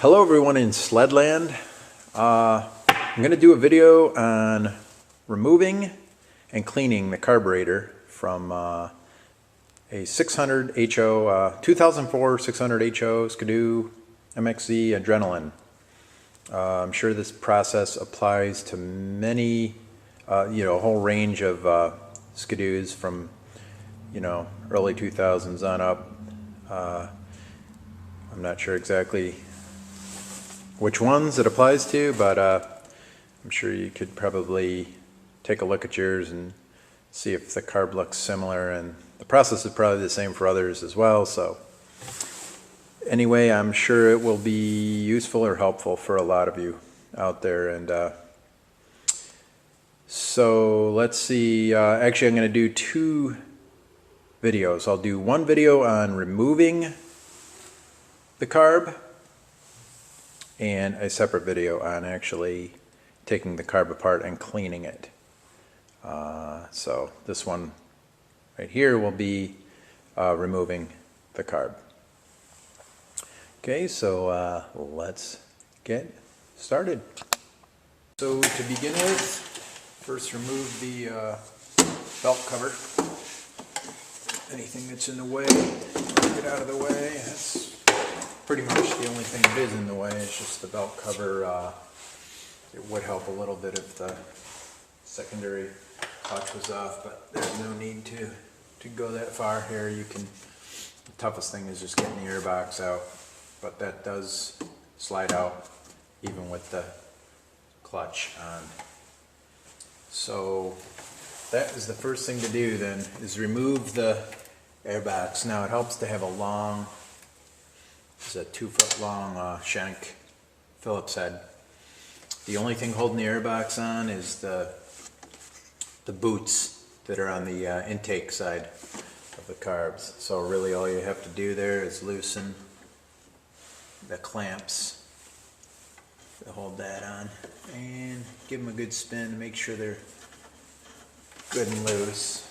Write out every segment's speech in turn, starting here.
Hello everyone in Sledland. I'm going to do a video on removing and cleaning the carburetor from a 600 HO, 2004 600 HO Ski-Doo MXZ Adrenaline. I'm sure this process applies to many, a whole range of Ski-Doos from, early 2000s on up. I'm not sure exactly which ones it applies to, but I'm sure you could probably take a look at yours and see if the carb looks similar, and the process is probably the same for others as well. So anyway, I'm sure it will be useful or helpful for a lot of you out there. And so let's see, actually I'm going to do two videos. I'll do one video on removing the carb and a separate video on actually taking the carb apart and cleaning it. So this one right here will be removing the carb. Okay, so let's get started. So to begin with, first remove the belt cover. Anything that's in the way, get out of the way. That's pretty much the only thing that is in the way. It's just the belt cover. It would help a little bit if the secondary clutch was off, but there's no need to go that far here. You can, the toughest thing is just getting the airbox out, but that does slide out even with the clutch on. So that is the first thing to do then, is remove the airbox. Now it helps to have a long, it's a 2-foot long shank Phillips head. The only thing holding the airbox on is the boots that are on the intake side of the carbs. So really all you have to do there is loosen the clamps to hold that on and give them a good spin to make sure they're good and loose.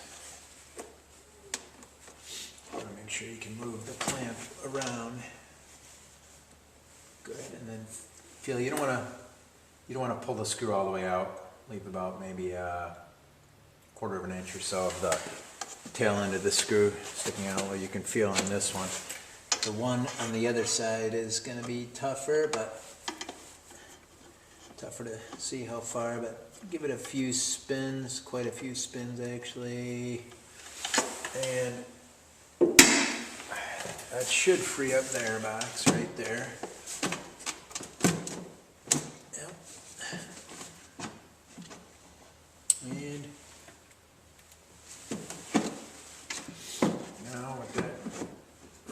Make sure you can move the clamp around. Good, and then feel, you don't want to pull the screw all the way out. Leave about maybe a 1/4 of an inch or so of the tail end of the screw sticking out. Well, you can feel on this one. The one on the other side is going to be tougher, but tougher to see how far. But give it a few spins, quite a few spins actually, and that should free up the airbox right there. Yep. And now with that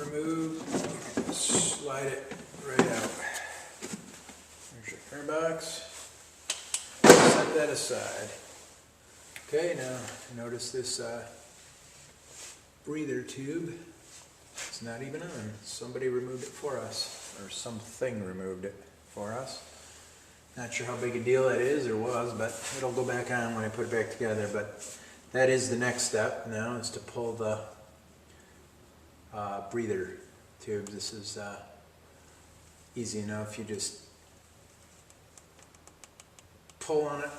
removed, slide it right out. There's your airbox. Set that aside. Okay, now notice this breather tube. It's not even on. Somebody removed it for us, or something removed it for us. Not sure how big a deal that is or was, but it'll go back on when I put it back together. But that is the next step now, is to pull the breather tube. This is easy enough. You just pull on it.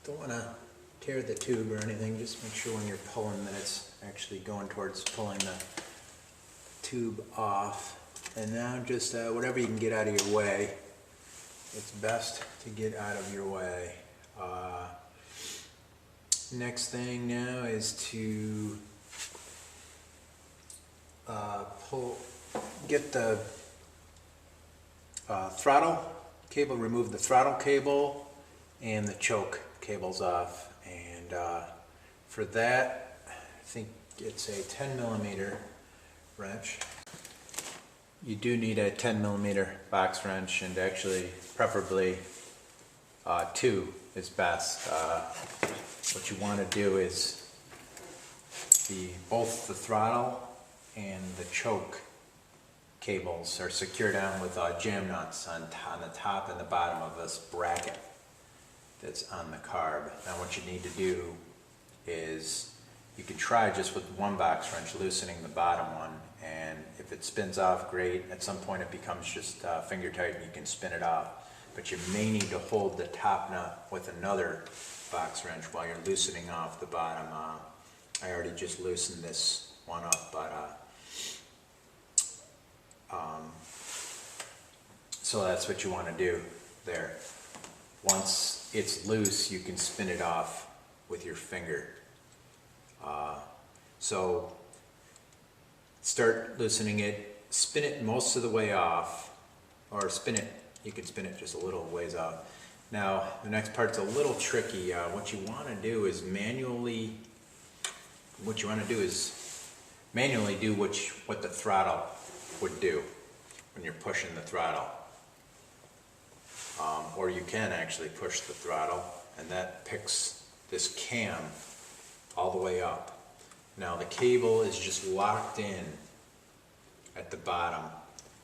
Don't want to tear the tube or anything. Just make sure when you're pulling that it's actually going towards pulling the tube off. And now just whatever you can get out of your way, it's best to get out of your way. Next thing now is to get the throttle cable, remove the throttle cable and the choke cables off. And for that, I think it's a 10mm wrench. You do need a 10mm box wrench, and actually preferably 2 is best. What you want to do is both the throttle and the choke cables are secured down with jam nuts on the top and the bottom of this bracket that's on the carb. Now what you need to do is, you can try just with one box wrench loosening the bottom one, and if it spins off, great. At some point it becomes just finger tight and you can spin it off. But you may need to hold the top nut with another box wrench while you're loosening off the bottom. I already just loosened this one up, but so that's what you want to do there. Once it's loose, you can spin it off with your finger. So start loosening it, spin it most of the way off, or spin it, you can spin it just a little ways off. Now the next part's a little tricky. What you want to do is manually do what the throttle would do when you're pushing the throttle. Or you can actually push the throttle, and that picks this cam all the way up. Now the cable is just locked in at the bottom.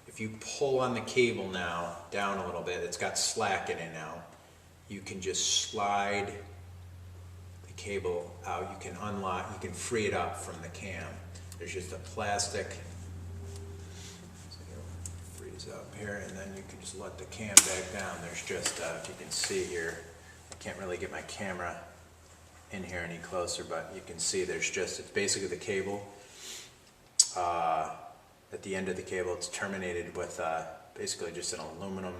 If you pull on the cable now, down a little bit, it's got slack in it now, you can just slide the cable out. You can unlock, you can free it up from the cam. There's just a plastic, so it'll freeze up here, and then you can just let the cam back down. There's just, if you can see here, I can't really get my camera in here any closer, but you can see there's just, it's basically the cable. At the end of the cable, it's terminated with basically just an aluminum,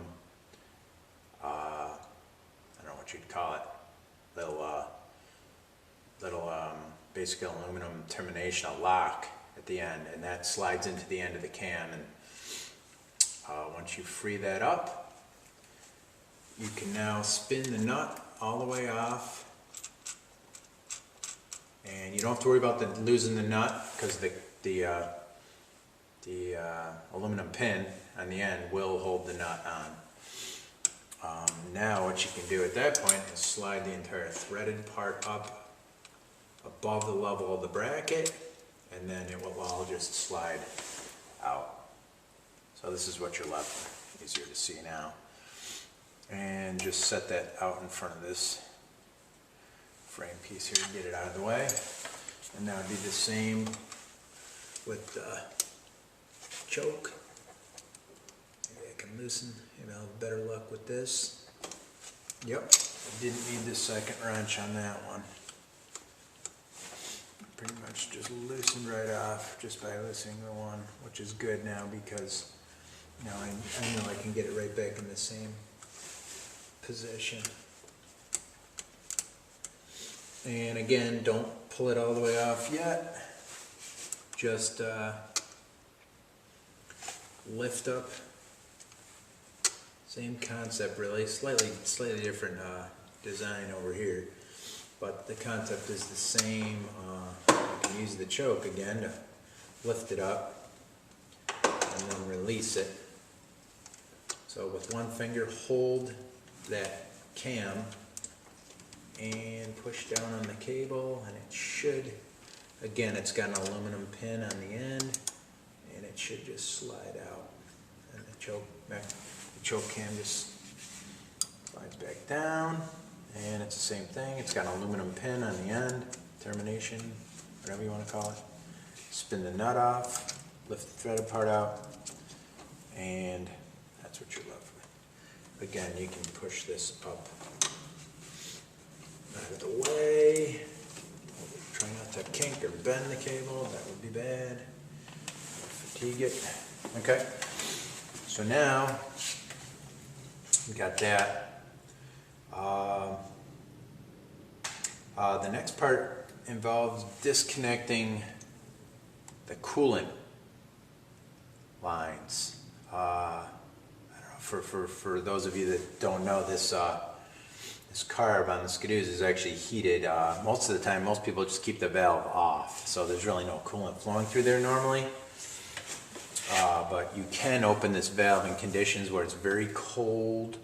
I don't know what you'd call it, little basic aluminum termination, a lock at the end, and that slides into the end of the cam. And once you free that up, you can now spin the nut all the way off. And you don't have to worry about losing the nut, because the aluminum pin on the end will hold the nut on. Now what you can do at that point is slide the entire threaded part up above the level of the bracket, and then it will all just slide out. So this is what you're left with. Easier to see now. And just set that out in front of this frame piece here to get it out of the way. And now it'd be the same with the choke. Maybe I can loosen, maybe I'll have better luck with this. Yep, I didn't need the second wrench on that one. Pretty much just loosened right off just by loosening the one, which is good now, because now I know I can get it right back in the same position. And again, don't pull it all the way off yet. Just lift up. Same concept really, slightly different design over here, but the concept is the same. You can use the choke again to lift it up and then release it. So with one finger, hold that cam and push down on the cable, and it should, again, it's got an aluminum pin on the end, and it should just slide out. And the choke cam just slides back down, and it's the same thing. It's got an aluminum pin on the end, termination, whatever you want to call it. Spin the nut off, lift the threaded part out, and that's what you're left with. Again, you can push this up out of the way. Try not to kink or bend the cable, that would be bad. Fatigue it. Okay, so now we got that. The next part involves disconnecting the coolant lines. I don't know, for those of you that don't know, this carb on the Ski-Doos is actually heated. Most of the time, most people just keep the valve off, so there's really no coolant flowing through there normally. But you can open this valve in conditions where it's very cold,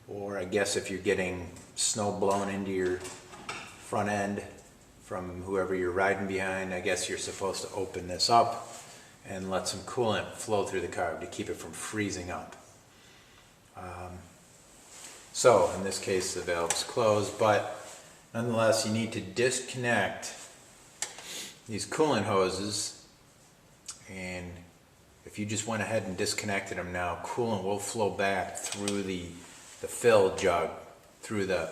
or I guess if you're getting snow blown into your front end from whoever you're riding behind, I guess you're supposed to open this up and let some coolant flow through the carb to keep it from freezing up. So in this case the valve's closed, but nonetheless you need to disconnect these coolant hoses, and if you just went ahead and disconnected them now, coolant will flow back through the fill jug, through the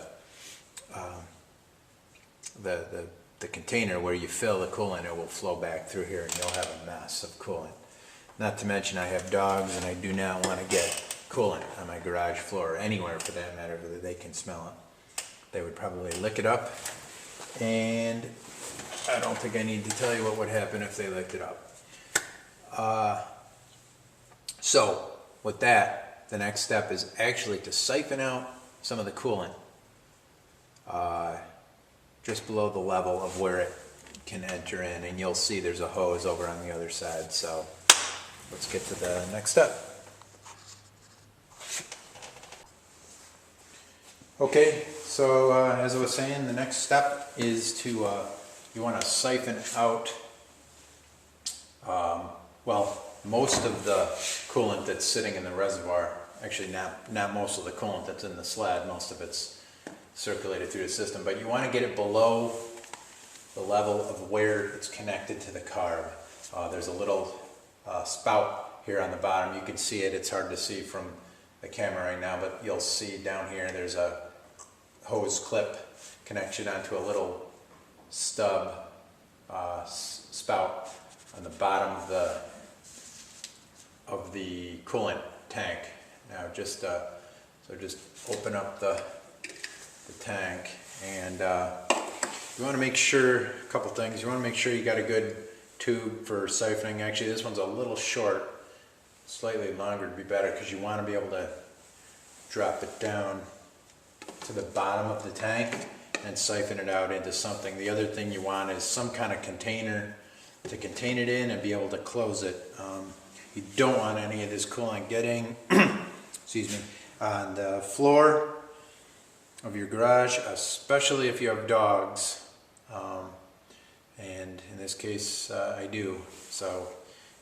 container where you fill the coolant. It will flow back through here and you'll have a mess of coolant. Not to mention I have dogs and I do not want to get coolant on my garage floor, or anywhere for that matter, that they can smell it. They would probably lick it up, and I don't think I need to tell you what would happen if they licked it up. So with that, the next step is actually to siphon out some of the coolant just below the level of where it can enter in, and you'll see there's a hose over on the other side. So let's get to the next step. Okay, so as I was saying, the next step is to, you want to siphon out, well, most of the coolant that's sitting in the reservoir. Actually, not most of the coolant that's in the sled. Most of it's circulated through the system, but you want to get it below the level of where it's connected to the carb. There's a little spout here on the bottom. You can see it. It's hard to see from the camera right now, but you'll see down here there's a hose clip connection onto a little stub spout on the bottom of the coolant tank. Now just open up the tank, and you want to make sure a couple things. You want to make sure you got a good tube for siphoning. Actually, this one's a little short. Slightly longer would be better, because you want to be able to drop it down to the bottom of the tank and siphon it out into something. The other thing you want is some kind of container to contain it in and be able to close it. You don't want any of this coolant getting excuse me, on the floor of your garage, especially if you have dogs, and in this case I do. So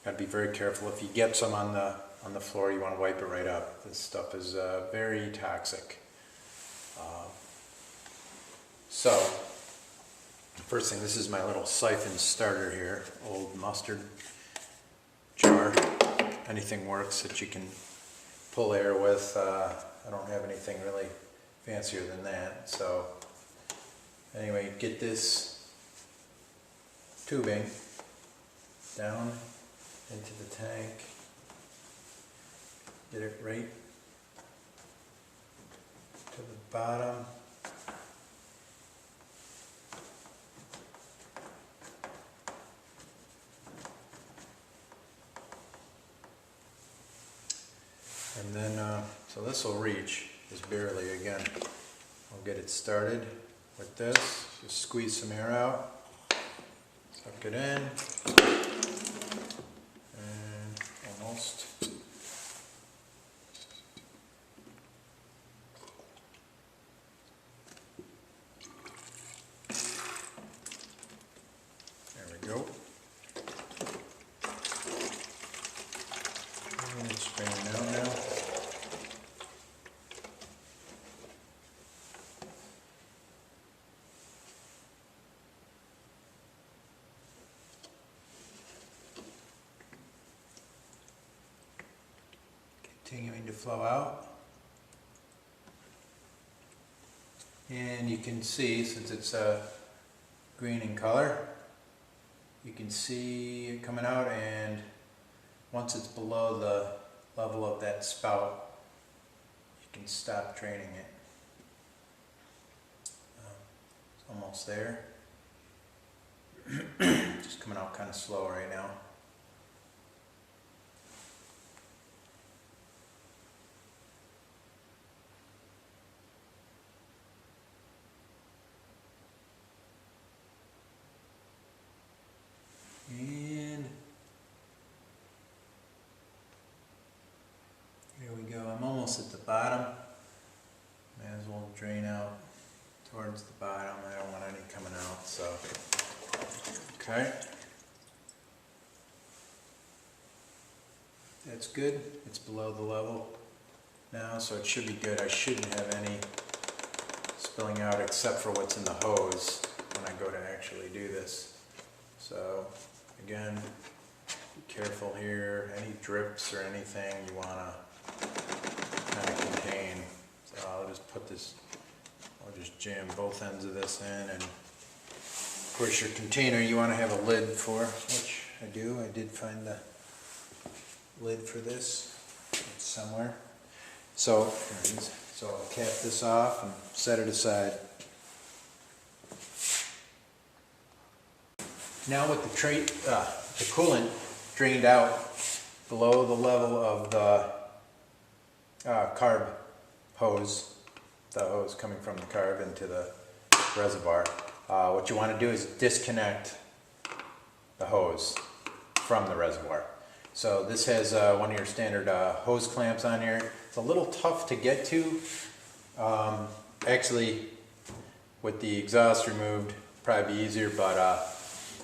got to be very careful. If you get some on the floor, you want to wipe it right up. This stuff is very toxic. So first thing, this is my little siphon starter here, old mustard jar. Anything works that you can pull air with. I don't have anything really fancier than that. So anyway, get this tubing down into the tank. Get it right to the bottom. And then, so this will reach, just barely again. I'll get it started with this. Just squeeze some air out, suck it in, and almost. There we go. And it's spraying down now. Continuing to flow out, and you can see, since it's green in color, you can see it coming out, and once it's below the level of that spout, you can stop draining it. It's almost there. Just coming out kind of slow right now. And here we go. I'm almost at the bottom. May as well drain out towards the bottom. I don't want any coming out, so okay. That's good. It's below the level now, so it should be good. I shouldn't have any spilling out except for what's in the hose when I go to actually do this. So again, Be careful here, any drips or anything you want to kind of contain. So I'll just put this, I'll just jam both ends of this in, and of course your container you want to have a lid for, which I do. I did find the lid for this. It's somewhere. So, here it is. So I'll cap this off and set it aside. Now with the coolant drained out below the level of the carb hose, the hose coming from the carb into the reservoir, what you want to do is disconnect the hose from the reservoir. So this has one of your standard hose clamps on here. It's a little tough to get to. Actually, with the exhaust removed, probably be easier, but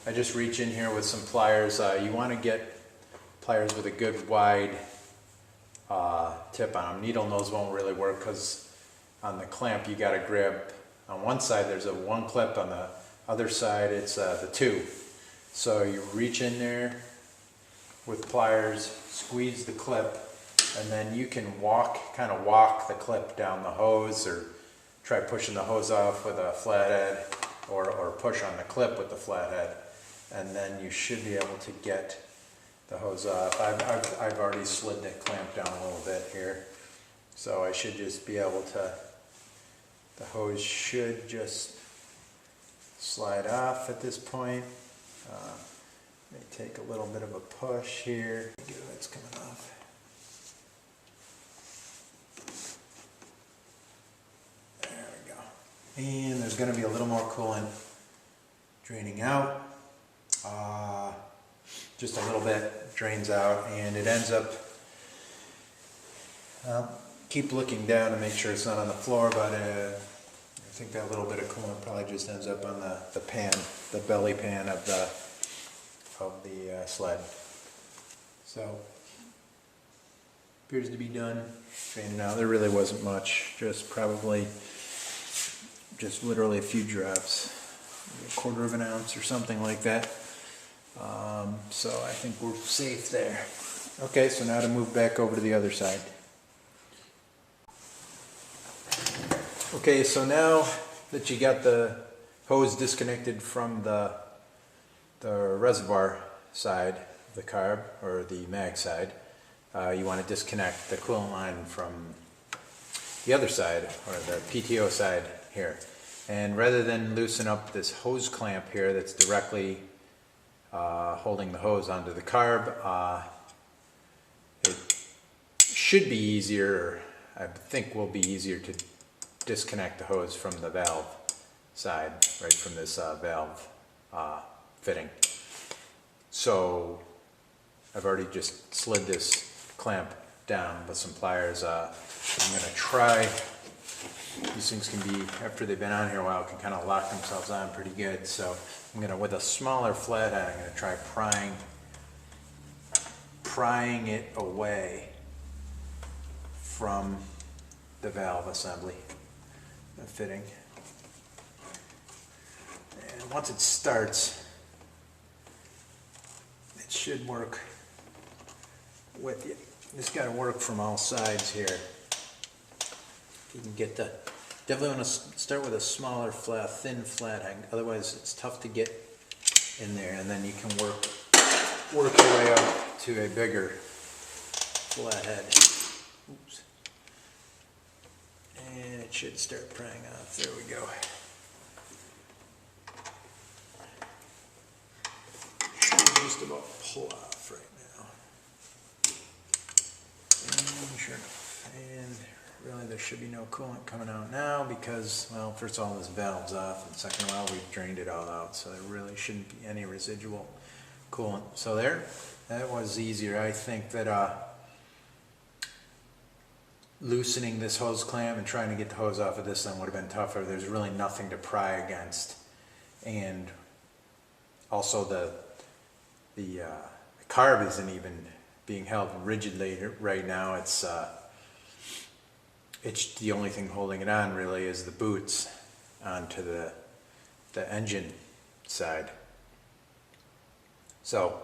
I just reach in here with some pliers. You want to get pliers with a good wide tip on them. Needle nose won't really work because on the clamp you got to grab, on one side there's a one clip, on the other side it's the two. So you reach in there with pliers, squeeze the clip, and then you can kind of walk the clip down the hose, or try pushing the hose off with a flathead, or push on the clip with the flathead, and then you should be able to get the hose off. I've already slid the clamp down a little bit here, so I should just be able to, the hose should just slide off at this point. May take a little bit of a push here. It's coming off. There we go. And there's going to be a little more coolant draining out. Just a little bit drains out, and it ends up, keep looking down to make sure it's not on the floor, but I think that little bit of coolant probably just ends up on the pan, the belly pan of the sled. So appears to be done draining out. There really wasn't much, just literally a few drops, a quarter of an ounce or something like that. So I think we're safe there. Okay, so now to move back over to the other side. Okay, so now that you got the hose disconnected from the reservoir side of the carb, or the mag side, you want to disconnect the coolant line from the other side, or the PTO side here. And rather than loosen up this hose clamp here that's directly holding the hose onto the carb, it should be easier, I think will be easier to disconnect the hose from the valve side, right from this valve fitting. So I've already just slid this clamp down with some pliers. I'm going to try, these things can be, after they've been on here a while, can kind of lock themselves on pretty good. So I'm going to, with a smaller flathead, I'm going to try prying it away from the valve assembly, the fitting. And once it starts, it should work with you. It's got to work from all sides here. You can get the, definitely want to start with a smaller thin flathead, otherwise it's tough to get in there, and then you can work your way up to a bigger flathead. Oops. And it should start prying off. There we go. Should just about pull off right now. And sure enough. And really there should be no coolant coming out now because, well, first of all, this valve's off, and second of all, we've drained it all out, so there really shouldn't be any residual coolant. So there, that was easier. I think that loosening this hose clamp and trying to get the hose off of this then would have been tougher. There's really nothing to pry against, and also the carb isn't even being held rigidly right now. It's the only thing holding it on really is the boots onto the engine side. So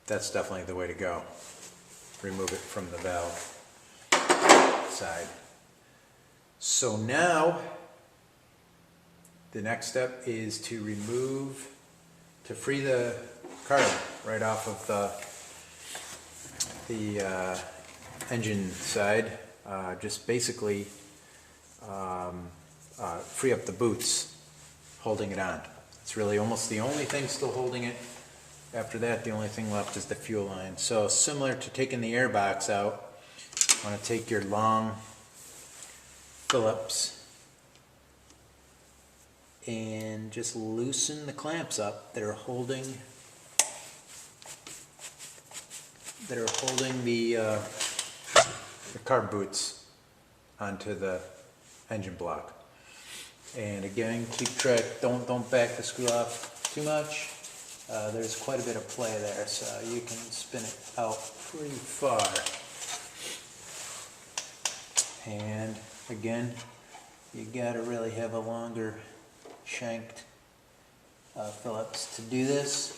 that's definitely the way to go. Remove it from the valve side. So now the next step is to free the carb right off of the engine side. Just basically free up the boots holding it on. It's really almost the only thing still holding it. After that, the only thing left is the fuel line. So similar to taking the air box out, you want to take your long Phillips and just loosen the clamps up that are holding the carb boots onto the engine block. And again, keep track. Don't back the screw off too much. There's quite a bit of play there, so you can spin it out pretty far. And again, you gotta really have a longer shanked Phillips to do this.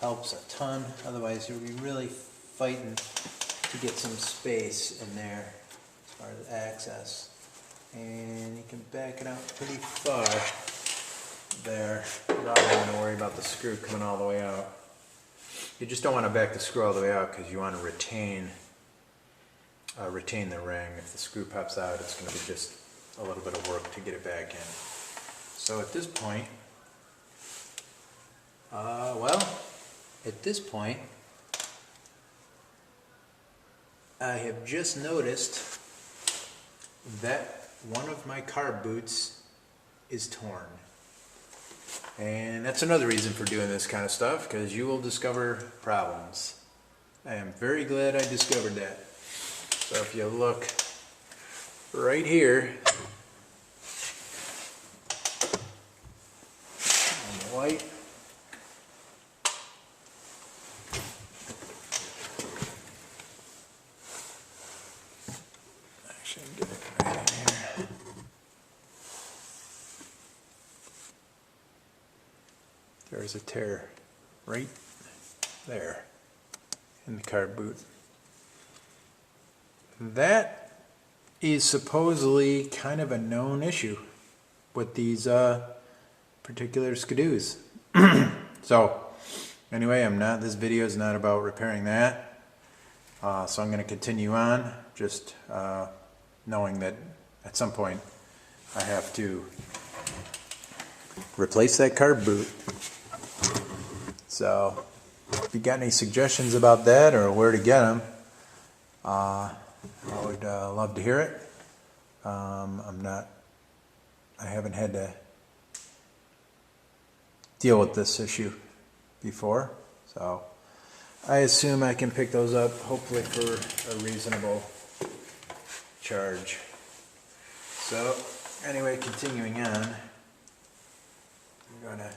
Helps a ton. Otherwise, you'll be really fighting to get some space in there as far as access. And you can back it out pretty far there without having to worry about the screw coming all the way out. You just don't want to back the screw all the way out because you want to retain the ring. If the screw pops out, it's going to be just a little bit of work to get it back in. So at this point, I have just noticed that one of my carb boots is torn. And that's another reason for doing this kind of stuff, because you will discover problems. I am very glad I discovered that. So if you look right here on the white, actually I'm getting it right in here. There's a tear right there in the carb boot. That is supposedly kind of a known issue with these particular Ski-Doos. So anyway, this video is not about repairing that. So I'm going to continue on, just knowing that at some point I have to replace that carb boot. So if you got any suggestions about that or where to get them, I would love to hear it. I haven't had to deal with this issue before, so I assume I can pick those up, hopefully for a reasonable charge. So anyway, continuing on, I'm gonna,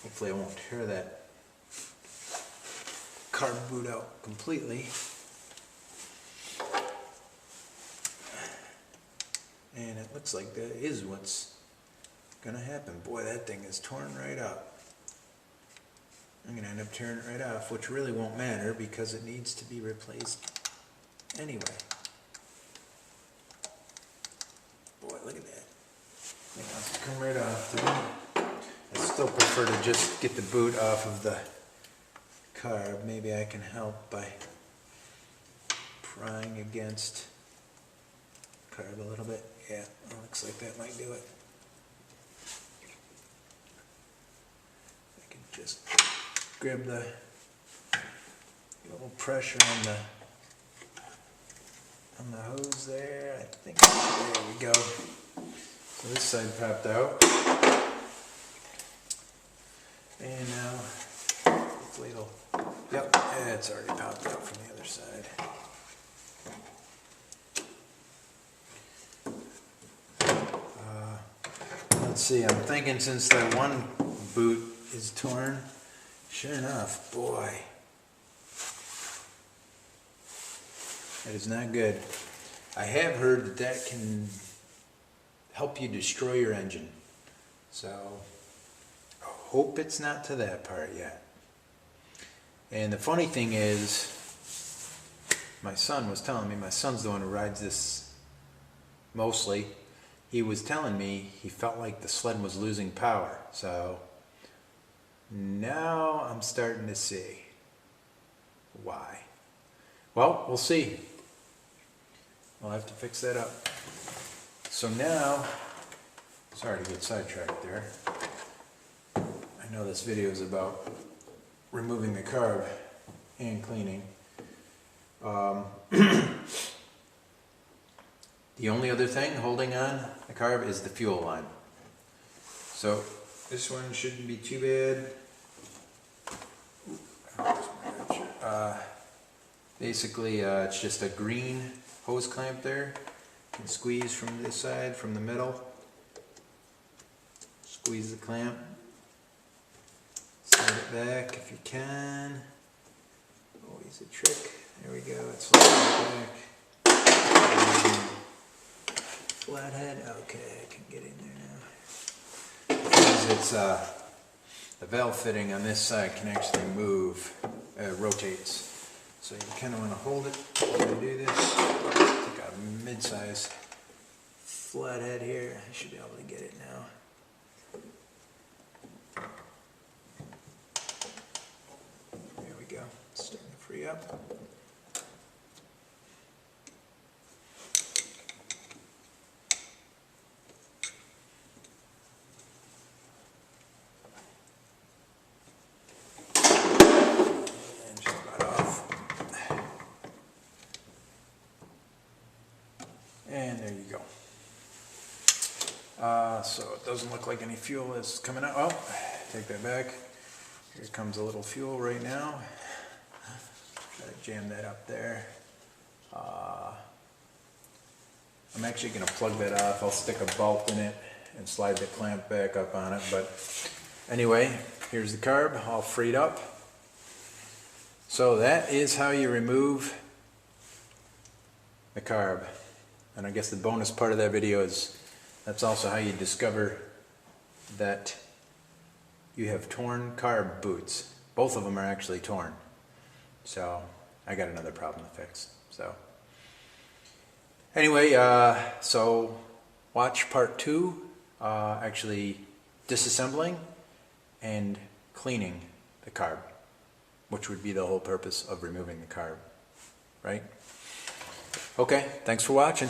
hopefully I won't tear that carb boot out completely. And it looks like that is what's gonna happen. Boy, that thing is torn right up. I'm gonna end up tearing it right off, which really won't matter because it needs to be replaced anyway. Boy, look at that. It wants to come right off. I still prefer to just get the boot off of the carb. Maybe I can help by prying against carb a little bit. Yeah, it looks like that might do it. I can just grab the little pressure on the hose there. I think there we go. So this side popped out. And now hopefully it'll, yep, it's already popped out from the other side. Let's see, I'm thinking since that one boot is torn, sure enough, boy, that is not good. I have heard that that can help you destroy your engine, so I hope it's not to that part yet. And the funny thing is, my son was telling me, my son's the one who rides this mostly. He was telling me he felt like the sled was losing power. So now I'm starting to see why. Well, we'll see. I'll have to fix that up. So now, sorry to get sidetracked there. I know this video is about removing the carb and cleaning. The only other thing holding on the carb is the fuel line. So this one shouldn't be too bad. Basically, it's just a green hose clamp there. You can squeeze from this side, from the middle. Squeeze the clamp. Slide it back if you can. Always a trick. There we go. It slides it back. Flathead. Okay, I can get in there now. Because it's the valve fitting on this side can actually move, rotates. So you kind of want to hold it while you do this. Take a mid-size flathead here. I should be able to get it now. There we go. It's starting to free up. And there you go. So it doesn't look like any fuel is coming out. Oh, take that back. Here comes a little fuel right now. Try to jam that up there. I'm actually going to plug that off. I'll stick a bolt in it and slide the clamp back up on it. But anyway, here's the carb all freed up. So that is how you remove the carb. And I guess the bonus part of that video is that's also how you discover that you have torn carb boots. Both of them are actually torn. So I got another problem to fix. So anyway, so watch part 2, actually disassembling and cleaning the carb, which would be the whole purpose of removing the carb, right? Okay, thanks for watching.